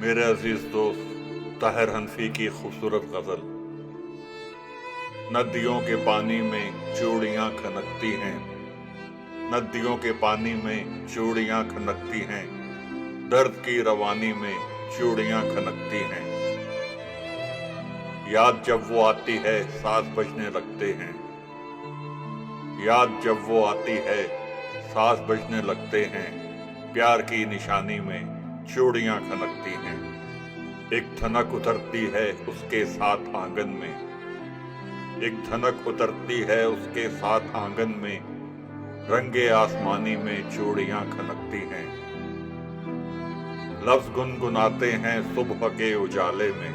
मेरे अजीज दोस्त ताहिर हनफी की खूबसूरत गजल। नदियों के पानी में चूड़ियां खनकती हैं, नदियों के पानी में चूड़ियां खनकती हैं, दर्द की रवानी में चूड़ियां खनकती हैं। याद जब वो आती है सांस बजने लगते हैं, याद जब वो आती है सांस बजने लगते हैं। प्यार की निशानी में चूड़ियां खनकती हैं। एक धनक उतरती है उसके साथ आंगन में, एक धनक उतरती है उसके साथ आंगन में, रंगे आसमानी में चूड़ियां खनकती हैं। लफ्ज गुनगुनाते हैं सुबह के उजाले में,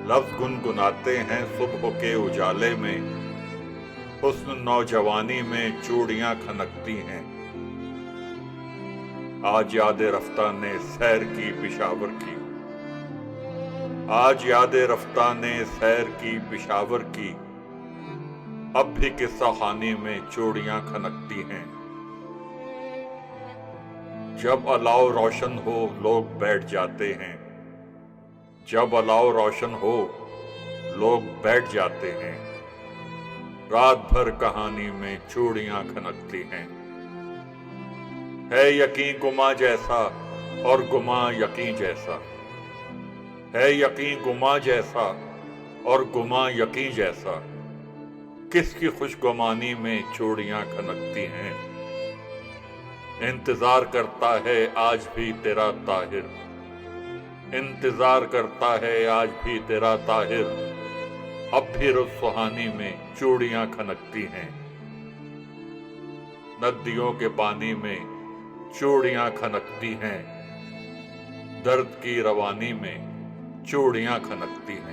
लफ्ज गुनगुनाते हैं सुबह के उजाले में, हुस्न नौजवानी में चूड़ियां खनकती हैं। आज याद रफ्ता ने सैर की पिशावर की, आज याद रफ्ता ने सैर की पिशावर की, अब भी किस्सा खानी में चूड़ियां खनकती हैं। जब अलाव रोशन हो लोग बैठ जाते हैं, जब अलाव रोशन हो लोग बैठ जाते हैं, रात भर कहानी में चूड़ियां खनकती हैं। है यकीन गुमा जैसा और गुमा यकीन जैसा, है यकीन गुमा जैसा और गुमा यकीन जैसा, किसकी खुशगुमानी में चूड़ियां खनकती हैं। इंतजार करता है आज भी तेरा ताहिर, इंतजार करता है आज भी तेरा ताहिर, अब भी रुत सुहानी में चूड़ियां खनकती हैं। नदियों के पानी में चूड़ियां खनकती हैं, दर्द की रवानी में चूड़ियां खनकती हैं।